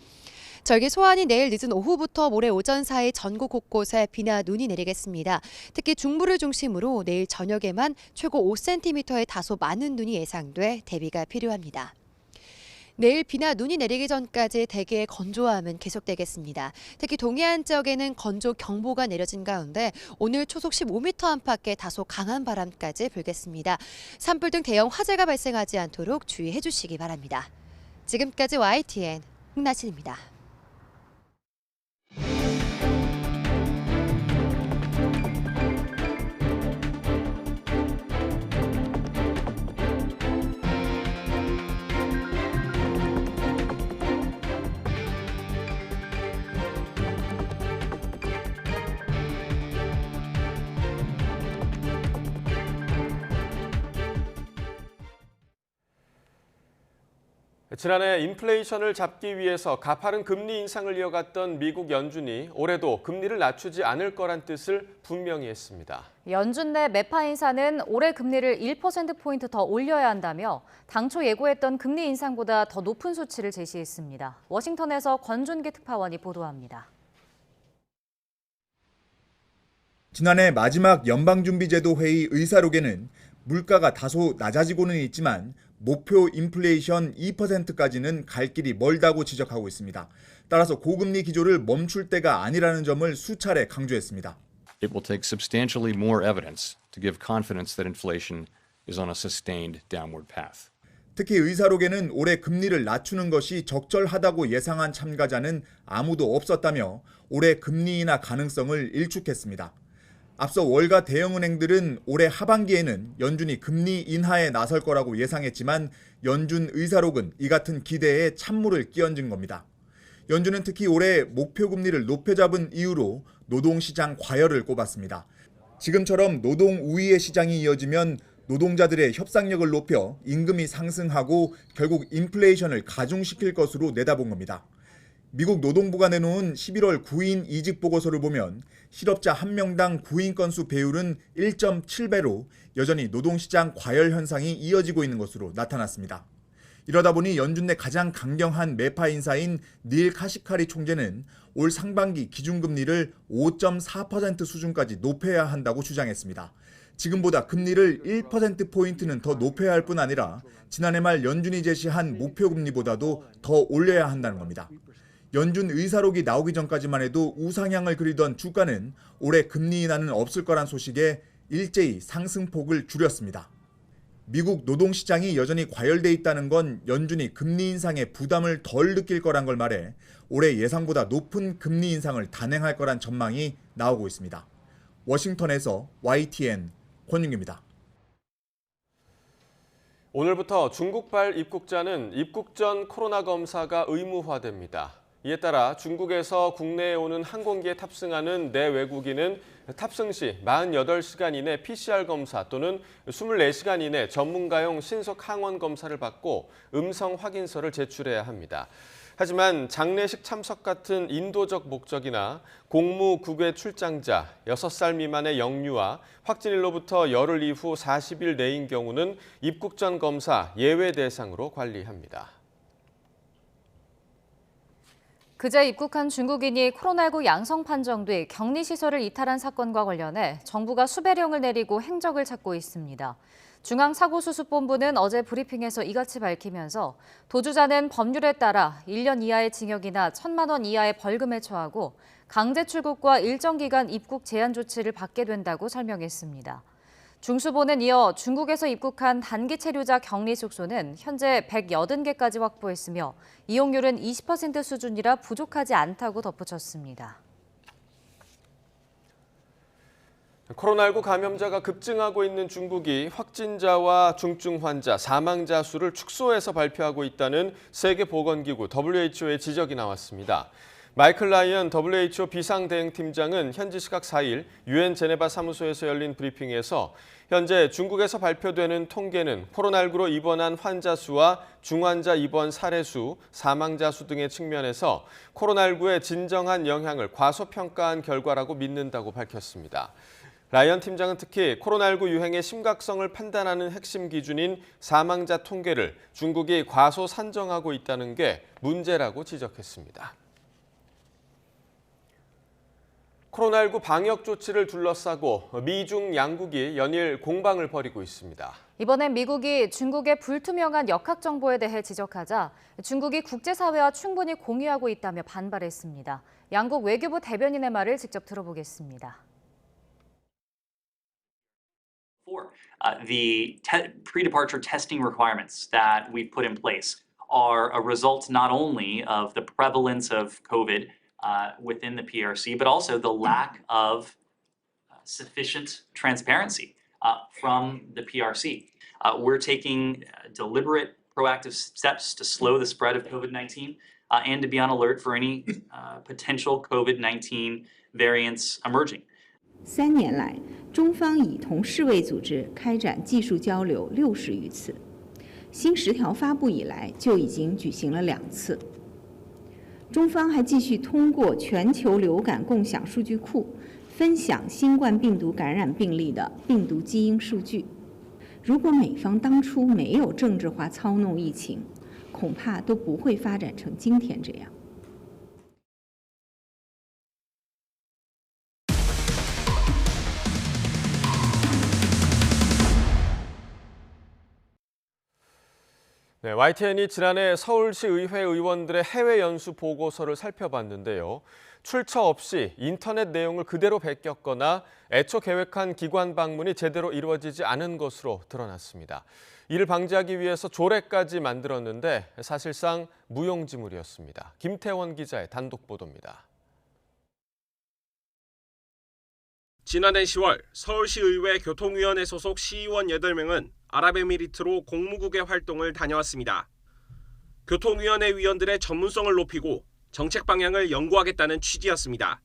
절기 소환이 내일 늦은 오후부터 모레 오전 사이 전국 곳곳에 비나 눈이 내리겠습니다. 특히 중부를 중심으로 내일 저녁에만 최고 5cm의 다소 많은 눈이 예상돼 대비가 필요합니다. 내일 비나 눈이 내리기 전까지 대기의 건조함은 계속되겠습니다. 특히 동해안 지역에는 건조 경보가 내려진 가운데 오늘 초속 15m 안팎의 다소 강한 바람까지 불겠습니다. 산불 등 대형 화재가 발생하지 않도록 주의해 주시기 바랍니다. 지금까지 YTN 홍나진입니다. 지난해 인플레이션을 잡기 위해서 가파른 금리 인상을 이어갔던 미국 연준이 올해도 금리를 낮추지 않을 거란 뜻을 분명히 했습니다. 연준 내 매파 인사는 올해 금리를 1%포인트 더 올려야 한다며 당초 예고했던 금리 인상보다 더 높은 수치를 제시했습니다. 워싱턴에서 권준기 특파원이 보도합니다. 지난해 마지막 연방준비제도 회의 의사록에는 물가가 다소 낮아지고는 있지만 목표 인플레이션 2%까지는 갈 길이 멀다고 지적하고 있습니다. 따라서 고금리 기조를 멈출 때가 아니라는 점을 수차례 강조했습니다. It will take substantially more evidence to give confidence that inflation is on a sustained downward path. 특히 의사록에는 올해 금리를 낮추는 것이 적절하다고 예상한 참가자는 아무도 없었다며 올해 금리 인하 가능성을 일축했습니다. 앞서 월가 대형은행들은 올해 하반기에는 연준이 금리 인하에 나설 거라고 예상했지만 연준 의사록은 이 같은 기대에 찬물을 끼얹은 겁니다. 연준은 특히 올해 목표 금리를 높여 잡은 이유로 노동시장 과열을 꼽았습니다. 지금처럼 노동 우위의 시장이 이어지면 노동자들의 협상력을 높여 임금이 상승하고 결국 인플레이션을 가중시킬 것으로 내다본 겁니다. 미국 노동부가 내놓은 11월 구인 이직 보고서를 보면 실업자 1명당 구인 건수 배율은 1.7배로 여전히 노동시장 과열 현상이 이어지고 있는 것으로 나타났습니다. 이러다 보니 연준 내 가장 강경한 매파 인사인 닐 카시카리 총재는 올 상반기 기준금리를 5.4% 수준까지 높여야 한다고 주장했습니다. 지금보다 금리를 1%포인트는 더 높여야 할 뿐 아니라 지난해 말 연준이 제시한 목표 금리보다도 더 올려야 한다는 겁니다. 연준 의사록이 나오기 전까지만 해도 우상향을 그리던 주가는 올해 금리 인하는 없을 거란 소식에 일제히 상승폭을 줄였습니다. 미국 노동시장이 여전히 과열돼 있다는 건 연준이 금리 인상에 부담을 덜 느낄 거란 걸 말해 올해 예상보다 높은 금리 인상을 단행할 거란 전망이 나오고 있습니다. 워싱턴에서 YTN 권윤기입니다. 오늘부터 중국발 입국자는 입국 전 코로나 검사가 의무화됩니다. 이에 따라 중국에서 국내에 오는 항공기에 탑승하는 내외국인은 탑승 시 48시간 이내 PCR 검사 또는 24시간 이내 전문가용 신속 항원 검사를 받고 음성 확인서를 제출해야 합니다. 하지만 장례식 참석 같은 인도적 목적이나 공무 국외 출장자, 6살 미만의 영유아, 확진일로부터 열흘 이후 40일 내인 경우는 입국 전 검사 예외 대상으로 관리합니다. 그제 입국한 중국인이 코로나19 양성 판정 뒤 격리시설을 이탈한 사건과 관련해 정부가 수배령을 내리고 행적을 찾고 있습니다. 중앙사고수습본부는 어제 브리핑에서 이같이 밝히면서 도주자는 법률에 따라 1년 이하의 징역이나 1,000만 원 이하의 벌금에 처하고 강제 출국과 일정 기간 입국 제한 조치를 받게 된다고 설명했습니다. 중수본은 이어 중국에서 입국한 단기 체류자 격리 숙소는 현재 180개까지 확보했으며 이용률은 20% 수준이라 부족하지 않다고 덧붙였습니다. 코로나19 감염자가 급증하고 있는 중국이 확진자와 중증 환자, 사망자 수를 축소해서 발표하고 있다는 세계보건기구 WHO의 지적이 나왔습니다. 마이클 라이언 WHO 비상대응팀장은 현지 시각 4일 유엔 제네바 사무소에서 열린 브리핑에서 현재 중국에서 발표되는 통계는 코로나19로 입원한 환자 수와 중환자 입원 사례 수, 사망자 수 등의 측면에서 코로나19의 진정한 영향을 과소평가한 결과라고 믿는다고 밝혔습니다. 라이언 팀장은 특히 코로나19 유행의 심각성을 판단하는 핵심 기준인 사망자 통계를 중국이 과소 산정하고 있다는 게 문제라고 지적했습니다. 코로나19 방역 조치를 둘러싸고 미중 양국이 연일 공방을 벌이고 있습니다. 이번엔 미국이 중국의 불투명한 역학 정보에 대해 지적하자 중국이 국제사회와 충분히 공유하고 있다며 반발했습니다. 양국 외교부 대변인의 말을 직접 들어보겠습니다. The pre-departure testing requirements that we've put in place are a result not only of the prevalence of COVID within the PRC, but also the lack of sufficient transparency from the PRC. We're taking deliberate, proactive steps to slow the spread of COVID-19 and to be on alert for any potential COVID-19 variants emerging. 3年来，中方已同世卫组织开展技术交流60余次，新10条发布以来就已经举行了2次。中方还继续通过全球流感共享数据库，分享新冠病毒感染病例的病毒基因数据。如果美方当初没有政治化操弄疫情，恐怕都不会发展成今天这样。 네, YTN이 지난해 서울시 의회 의원들의 해외 연수 보고서를 살펴봤는데요. 출처 없이 인터넷 내용을 그대로 베꼈거나 애초 계획한 기관 방문이 제대로 이루어지지 않은 것으로 드러났습니다. 이를 방지하기 위해서 조례까지 만들었는데 사실상 무용지물이었습니다. 김태원 기자의 단독 보도입니다. 지난해 10월 서울시의회 교통위원회 소속 시의원 8명은 아랍에미리트로 공무국의 활동을 다녀왔습니다. 교통위원회 위원들의 전문성을 높이고 정책 방향을 연구하겠다는 취지였습니다.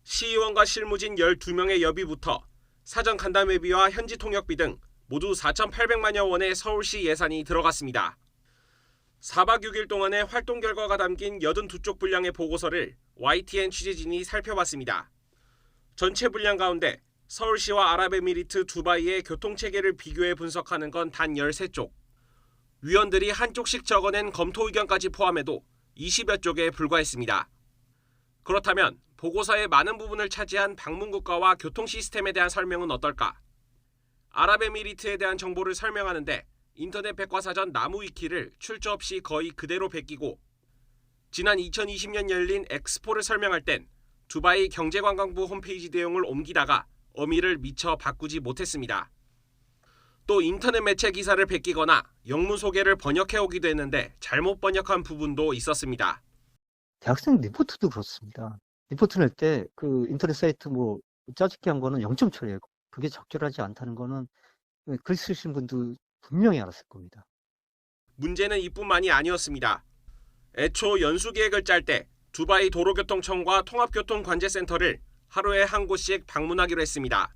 시의원과 실무진 12명의 여비부터 사전 간담회비와 현지 통역비 등 모두 4,800만여 원의 서울시 예산이 들어갔습니다. 4박 6일 동안의 활동 결과가 담긴 82쪽 분량의 보고서를 YTN 취재진이 살펴봤습니다. 전체 분량 가운데 서울시와 아랍에미리트 두바이의 교통체계를 비교해 분석하는 건 단 13쪽. 위원들이 한쪽씩 적어낸 검토 의견까지 포함해도 20여 쪽에 불과했습니다. 그렇다면 보고서의 많은 부분을 차지한 방문국가와 교통 시스템에 대한 설명은 어떨까? 아랍에미리트에 대한 정보를 설명하는데 인터넷 백과사전 나무위키를 출처 없이 거의 그대로 베끼고 지난 2020년 열린 엑스포를 설명할 땐 두바이 경제관광부 홈페이지 내용을 옮기다가 어미를 미처 바꾸지 못했습니다. 또 인터넷 매체 기사를 베끼거나 영문 소개를 번역해오기도 했는데 잘못 번역한 부분도 있었습니다. 대학생 리포트도 그렇습니다. 리포트 낼 때 그 인터넷 사이트 뭐 짜집기 한 거는 0점 처리하고 그게 적절하지 않다는 거는 글 쓰신 분도 분명히 알았을 겁니다. 문제는 이뿐만이 아니었습니다. 애초 연수 계획을 짤 때 두바이 도로교통청과 통합교통관제센터를 하루에 한 곳씩 방문하기로 했습니다.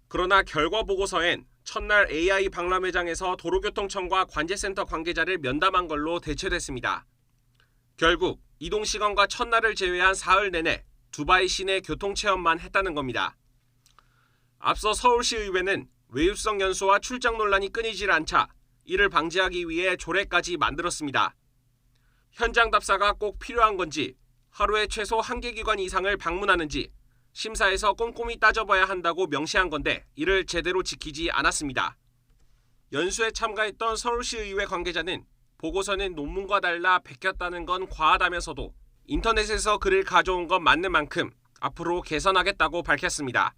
그러나 결과 보고서엔 첫날 AI 박람회장에서 도로교통청과 관제센터 관계자를 면담한 걸로 대체됐습니다. 결국 이동 시간과 첫날을 제외한 사흘 내내 두바이 시내 교통체험만 했다는 겁니다. 앞서 서울시의회는 외유성 연수와 출장 논란이 끊이질 않자 이를 방지하기 위해 조례까지 만들었습니다. 현장 답사가 꼭 필요한 건지, 하루에 최소 1개 기관 이상을 방문하는지 심사에서 꼼꼼히 따져봐야 한다고 명시한 건데 이를 제대로 지키지 않았습니다. 연수에 참가했던 서울시의회 관계자는 보고서는 논문과 달라 베꼈다는 건 과하다면서도 인터넷에서 글을 가져온 건 맞는 만큼 앞으로 개선하겠다고 밝혔습니다.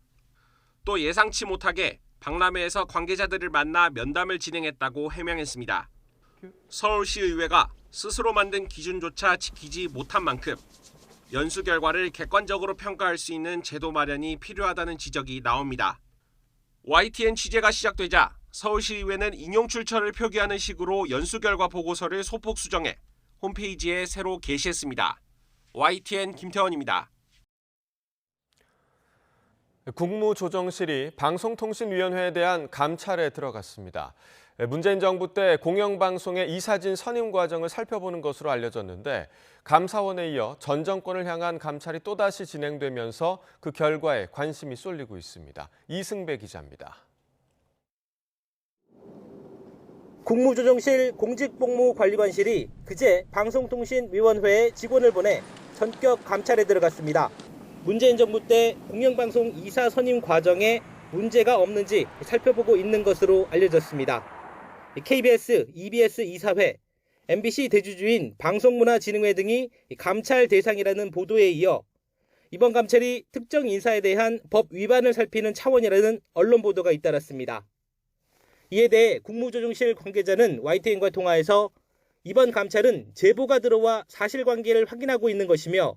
또 예상치 못하게 박람회에서 관계자들을 만나 면담을 진행했다고 해명했습니다. 서울시의회가 스스로 만든 기준조차 지키지 못한 만큼 연수 결과를 객관적으로 평가할 수 있는 제도 마련이 필요하다는 지적이 나옵니다. YTN 취재가 시작되자 서울시의회는 인용 출처를 표기하는 식으로 연수 결과 보고서를 소폭 수정해 홈페이지에 새로 게시했습니다. YTN 김태원입니다. 국무조정실이 방송통신위원회에 대한 감찰에 들어갔습니다. 문재인 정부 때 공영방송의 이사진 선임 과정을 살펴보는 것으로 알려졌는데 감사원에 이어 전 정권을 향한 감찰이 또다시 진행되면서 그 결과에 관심이 쏠리고 있습니다. 이승배 기자입니다. 국무조정실 공직복무관리관실이 그제 방송통신위원회에 직원을 보내 전격 감찰에 들어갔습니다. 문재인 정부 때 공영방송 이사 선임 과정에 문제가 없는지 살펴보고 있는 것으로 알려졌습니다. KBS, EBS 이사회, MBC 대주주인 방송문화진흥회 등이 감찰 대상이라는 보도에 이어 이번 감찰이 특정 인사에 대한 법 위반을 살피는 차원이라는 언론 보도가 잇따랐습니다. 이에 대해 국무조정실 관계자는 YTN과 통화에서 이번 감찰은 제보가 들어와 사실관계를 확인하고 있는 것이며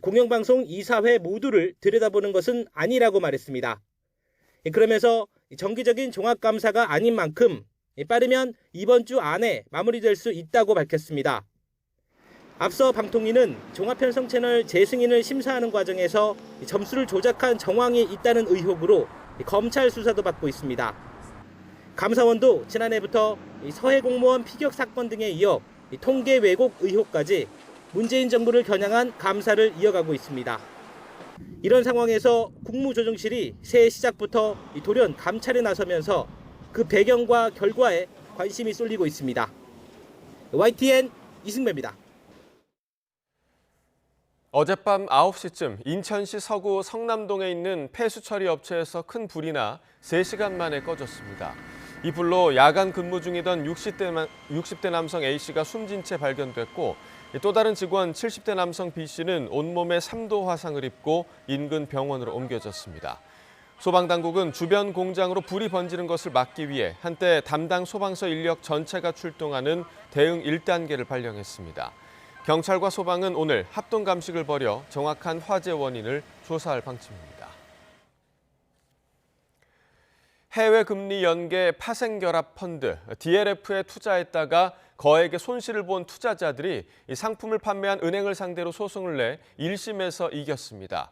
공영방송 이사회 모두를 들여다보는 것은 아니라고 말했습니다. 그러면서 정기적인 종합감사가 아닌 만큼 빠르면 이번 주 안에 마무리될 수 있다고 밝혔습니다. 앞서 방통위는 종합편성 채널 재승인을 심사하는 과정에서 점수를 조작한 정황이 있다는 의혹으로 검찰 수사도 받고 있습니다. 감사원도 지난해부터 서해 공무원 피격 사건 등에 이어 통계 왜곡 의혹까지 문재인 정부를 겨냥한 감사를 이어가고 있습니다. 이런 상황에서 국무조정실이 새해 시작부터 돌연 감찰에 나서면서 그 배경과 결과에 관심이 쏠리고 있습니다. YTN 이승배입니다. 어젯밤 9시쯤 인천시 서구 성남동에 있는 폐수 처리 업체에서 큰 불이 나 3시간 만에 꺼졌습니다. 이 불로 야간 근무 중이던 60대 남성 A씨가 숨진 채 발견됐고 또 다른 직원 70대 남성 B씨는 온몸에 3도 화상을 입고 인근 병원으로 옮겨졌습니다. 소방당국은 주변 공장으로 불이 번지는 것을 막기 위해 한때 담당 소방서 인력 전체가 출동하는 대응 1단계를 발령했습니다. 경찰과 소방은 오늘 합동 감식을 벌여 정확한 화재 원인을 조사할 방침입니다. 해외 금리 연계 파생결합 펀드 DLF에 투자했다가 거액의 손실을 본 투자자들이 상품을 판매한 은행을 상대로 소송을 내 1심에서 이겼습니다.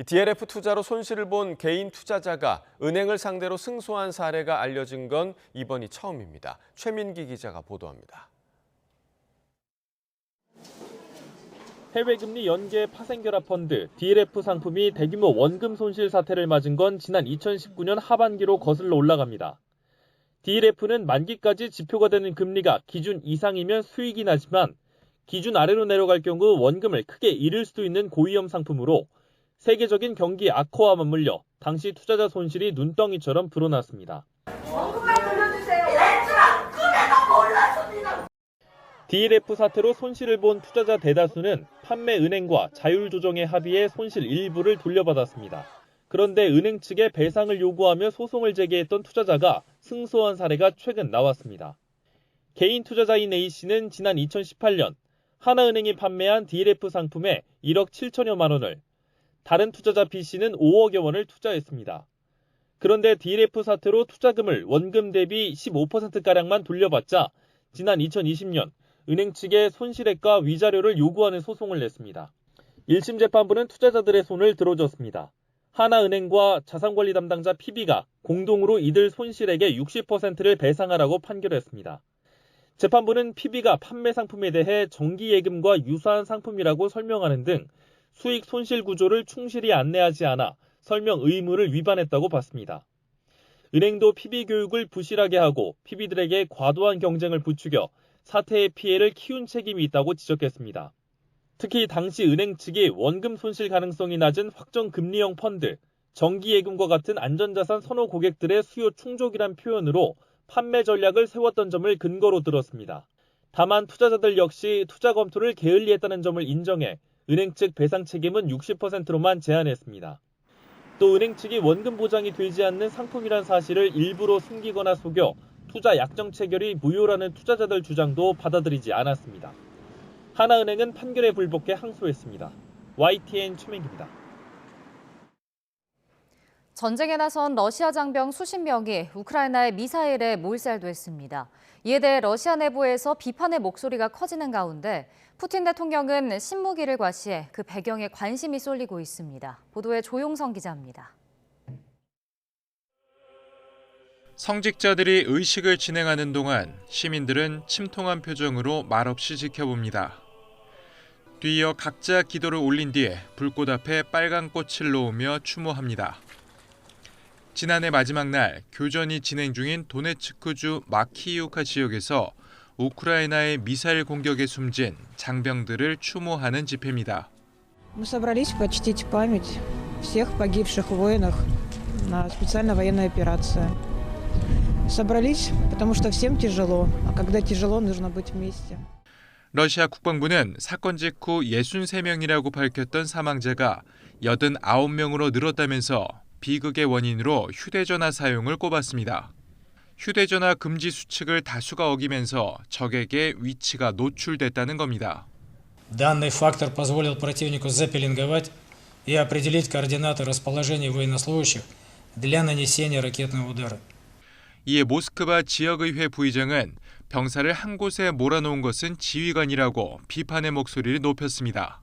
DLF 투자로 손실을 본 개인 투자자가 은행을 상대로 승소한 사례가 알려진 건 이번이 처음입니다. 최민기 기자가 보도합니다. 해외금리 연계 파생결합 펀드 DLF 상품이 대규모 원금 손실 사태를 맞은 건 지난 2019년 하반기로 거슬러 올라갑니다. DLF는 만기까지 지표가 되는 금리가 기준 이상이면 수익이 나지만 기준 아래로 내려갈 경우 원금을 크게 잃을 수도 있는 고위험 상품으로 세계적인 경기 악화와 맞물려 당시 투자자 손실이 눈덩이처럼 불어났습니다. 원금만 돌려주세요. 렌즈랑 금액은 몰랐습니다. DLF 사태로 손실을 본 투자자 대다수는 판매 은행과 자율 조정에 합의해 손실 일부를 돌려받았습니다. 그런데 은행 측에 배상을 요구하며 소송을 제기했던 투자자가 승소한 사례가 최근 나왔습니다. 개인 투자자인 A씨는 지난 2018년 하나은행이 판매한 DLF 상품에 1억 7천여만 원을, 다른 투자자 B씨는 5억여 원을 투자했습니다. 그런데 DLF 사태로 투자금을 원금 대비 15%가량만 돌려받자 지난 2020년 은행 측에 손실액과 위자료를 요구하는 소송을 냈습니다. 1심 재판부는 투자자들의 손을 들어줬습니다. 하나은행과 자산관리 담당자 PB가 공동으로 이들 손실액의 60%를 배상하라고 판결했습니다. 재판부는 PB가 판매 상품에 대해 정기예금과 유사한 상품이라고 설명하는 등 수익 손실 구조를 충실히 안내하지 않아 설명 의무를 위반했다고 봤습니다. 은행도 PB 교육을 부실하게 하고 PB들에게 과도한 경쟁을 부추겨 사태의 피해를 키운 책임이 있다고 지적했습니다. 특히 당시 은행 측이 원금 손실 가능성이 낮은 확정 금리형 펀드, 정기예금과 같은 안전자산 선호 고객들의 수요 충족이란 표현으로 판매 전략을 세웠던 점을 근거로 들었습니다. 다만 투자자들 역시 투자 검토를 게을리했다는 점을 인정해 은행 측 배상 책임은 60%로만 제한했습니다. 또 은행 측이 원금 보장이 되지 않는 상품이란 사실을 일부러 숨기거나 속여 투자 약정 체결이 무효라는 투자자들 주장도 받아들이지 않았습니다. 하나은행은 판결에 불복해 항소했습니다. YTN 최민기입니다. 전쟁에 나선 러시아 장병 수십 명이 우크라이나의 미사일에 몰살도 했습니다. 이에 대해 러시아 내부에서 비판의 목소리가 커지는 가운데 푸틴 대통령은 신무기를 과시해 그 배경에 관심이 쏠리고 있습니다. 보도에 조용성 기자입니다. 성직자들이 의식을 진행하는 동안 시민들은 침통한 표정으로 말없이 지켜봅니다. 뒤이어 각자 기도를 올린 뒤에 불꽃 앞에 빨간 꽃을 놓으며 추모합니다. 지난해 마지막 날 교전이 진행 중인 도네츠크주 마키이우카 지역에서 우크라이나의 미사일 공격에 숨진 장병들을 추모하는 집회입니다. Мы собрались почтить память всех погибших воинов на специальной военной операции. Собрались, потому что всем тяжело, а когда тяжело, нужно быть вместе. 러시아 국방부는 사건 직후 63명이라고 밝혔던 사망자가 89명으로 늘었다면서 비극의 원인으로 휴대전화 사용을 꼽았습니다. 휴대전화 금지 수칙을 다수가 어기면서 적에게 위치가 노출됐다는 겁니다. Данный фактор позволил противнику запеленговать и определить координаты расположения военнослужащих для нанесения ракетного удара. 이에 모스크바 지역의회 부의장은 병사를 한 곳에 몰아놓은 것은 지휘관이라고 비판의 목소리를 높였습니다.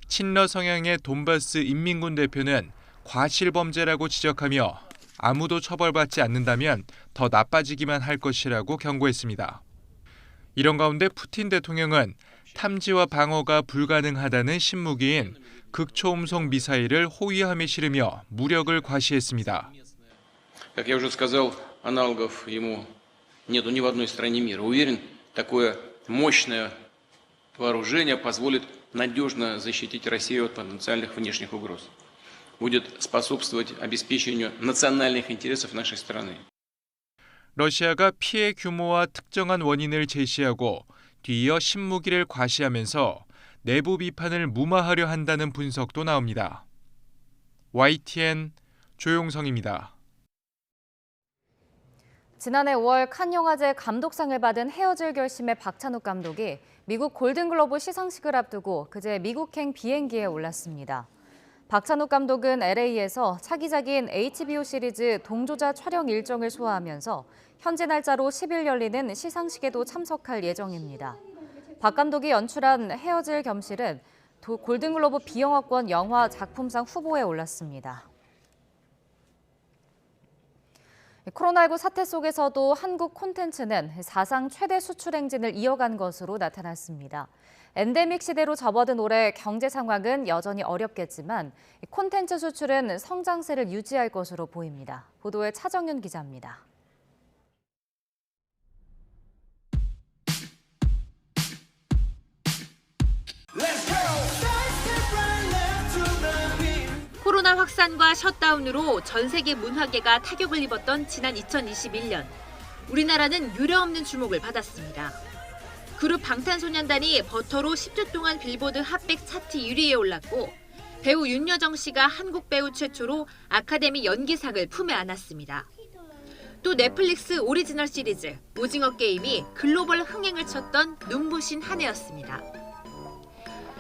친러 성향의 돈바스 인민군 대표는 과실범죄라고 지적하며 아무도 처벌받지 않는다면 더 나빠지기만 할 것이라고 경고했습니다. 이런 가운데 푸틴 대통령은 탐지와 방어가 불가능하다는 신무기인 극초음속 미사일을 호위함에 실으며 무력을 과시했습니다. Как я уже сказал, аналогов ему нету ни в одной стране мира. Уверен, такое мощное вооружение позволит надежно защитить Россию от потенциальных внешних угроз. Будет способствовать обеспечению национальных интересов нашей страны. 러시아가 피해 규모와 특정한 원인을 제시하고 뒤이어 신무기를 과시하면서 내부 비판을 무마하려 한다는 분석도 나옵니다. YTN 조용성입니다. 지난해 5월 칸 영화제 감독상을 받은 헤어질 결심의 박찬욱 감독이 미국 골든글로브 시상식을 앞두고 그제 미국행 비행기에 올랐습니다. 박찬욱 감독은 LA에서 차기작인 HBO 시리즈 동조자 촬영 일정을 소화하면서 현지 날짜로 10일 열리는 시상식에도 참석할 예정입니다. 박 감독이 연출한 헤어질 겸실은 골든글로브 비영화권 영화 작품상 후보에 올랐습니다. 코로나19 사태 속에서도 한국 콘텐츠는 사상 최대 수출 행진을 이어간 것으로 나타났습니다. 엔데믹 시대로 접어든 올해 경제 상황은 여전히 어렵겠지만 콘텐츠 수출은 성장세를 유지할 것으로 보입니다. 보도에 차정윤 기자입니다. 코로나 확산과 셧다운으로 전 세계 문화계가 타격을 입었던 지난 2021년, 우리나라는 유례없는 주목을 받았습니다. 그룹 방탄소년단이 버터로 10주 동안 빌보드 핫백 차트 1위에 올랐고 배우 윤여정 씨가 한국 배우 최초로 아카데미 연기상을 품에 안았습니다. 또 넷플릭스 오리지널 시리즈 오징어 게임이 글로벌 흥행을 쳤던 눈부신 한 해였습니다.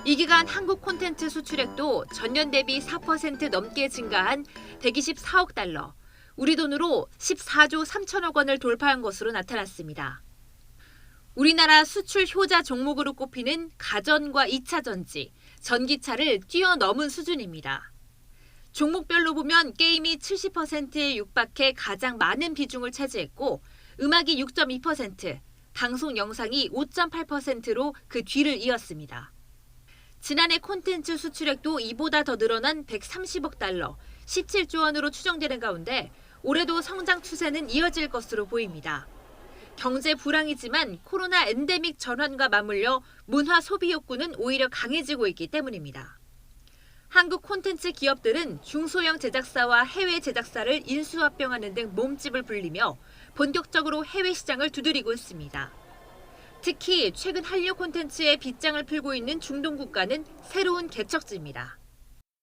이 기간 한국 콘텐츠 수출액도 전년 대비 4% 넘게 증가한 124억 달러, 우리 돈으로 14조 3천억 원을 돌파한 것으로 나타났습니다. 우리나라 수출 효자 종목으로 꼽히는 가전과 2차 전지, 전기차를 뛰어넘은 수준입니다. 종목별로 보면 게임이 70%에 육박해 가장 많은 비중을 차지했고 음악이 6.2%, 방송 영상이 5.8%로 그 뒤를 이었습니다. 지난해 콘텐츠 수출액도 이보다 더 늘어난 130억 달러, 17조 원으로 추정되는 가운데 올해도 성장 추세는 이어질 것으로 보입니다. 경제 불황이지만 코로나 엔데믹 전환과 맞물려 문화 소비 욕구는 오히려 강해지고 있기 때문입니다. 한국 콘텐츠 기업들은 중소형 제작사와 해외 제작사를 인수합병하는 등 몸집을 불리며 본격적으로 해외 시장을 두드리고 있습니다. 특히 최근 한류 콘텐츠의 빗장을 풀고 있는 중동 국가는 새로운 개척지입니다.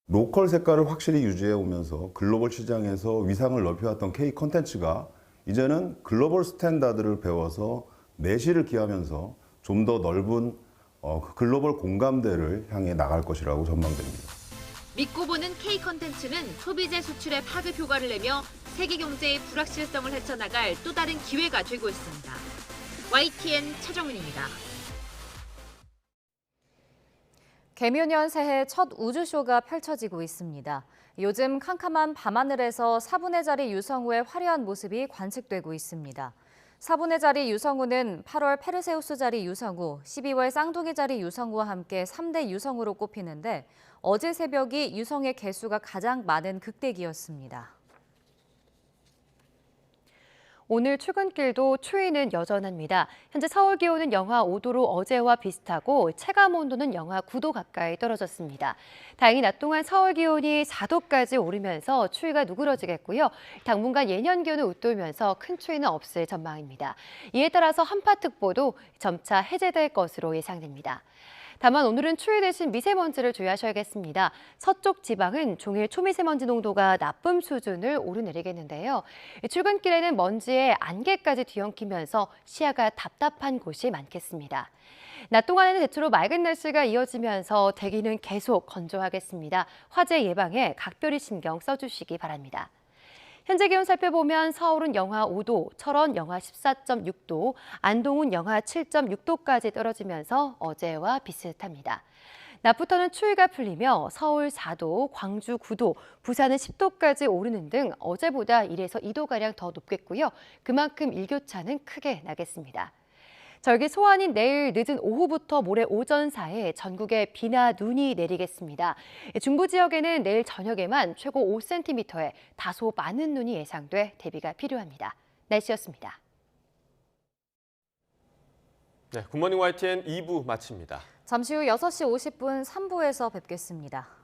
로컬 색깔을 확실히 유지해 오면서 글로벌 시장에서 위상을 넓혀왔던 K 콘텐츠가 이제는 글로벌 스탠다드를 배워서 내실을 기하면서 좀 더 넓은 글로벌 공감대를 향해 나갈 것이라고 전망됩니다. 믿고 보는 K 콘텐츠는 소비재 수출에 파급 효과를 내며 세계 경제의 불확실성을 헤쳐나갈 또 다른 기회가 되고 있습니다. YTN 차정은입니다. 개묘년 새해 첫 우주쇼가 펼쳐지고 있습니다. 요즘 캄캄한 밤하늘에서 4분의 자리 유성우의 화려한 모습이 관측되고 있습니다. 4분의 자리 유성우는 8월 페르세우스 자리 유성우, 12월 쌍둥이 자리 유성우와 함께 3대 유성우로 꼽히는데 어제 새벽이 유성의 개수가 가장 많은 극대기였습니다. 오늘 출근길도 추위는 여전합니다. 현재 서울 기온은 영하 5도로 어제와 비슷하고 체감 온도는 영하 9도 가까이 떨어졌습니다. 다행히 낮 동안 서울 기온이 4도까지 오르면서 추위가 누그러지겠고요. 당분간 예년 기온을 웃돌면서 큰 추위는 없을 전망입니다. 이에 따라서 한파특보도 점차 해제될 것으로 예상됩니다. 다만 오늘은 추위 대신 미세먼지를 주의하셔야겠습니다. 서쪽 지방은 종일 초미세먼지 농도가 나쁨 수준을 오르내리겠는데요. 출근길에는 먼지에 안개까지 뒤엉키면서 시야가 답답한 곳이 많겠습니다. 낮 동안에는 대체로 맑은 날씨가 이어지면서 대기는 계속 건조하겠습니다. 화재 예방에 각별히 신경 써주시기 바랍니다. 현재 기온 살펴보면 서울은 영하 5도, 철원 영하 14.6도, 안동은 영하 7.6도까지 떨어지면서 어제와 비슷합니다. 낮부터는 추위가 풀리며 서울 4도, 광주 9도, 부산은 10도까지 오르는 등 어제보다 1에서 2도가량 더 높겠고요. 그만큼 일교차는 크게 나겠습니다. 절기 소환인 내일 늦은 오후부터 모레 오전 사이에 전국에 비나 눈이 내리겠습니다. 중부 지역에는 내일 저녁에만 최고 5cm의 다소 많은 눈이 예상돼 대비가 필요합니다. 날씨였습니다. 네, 굿모닝 YTN 2부 마칩니다. 잠시 후 6시 50분 3부에서 뵙겠습니다.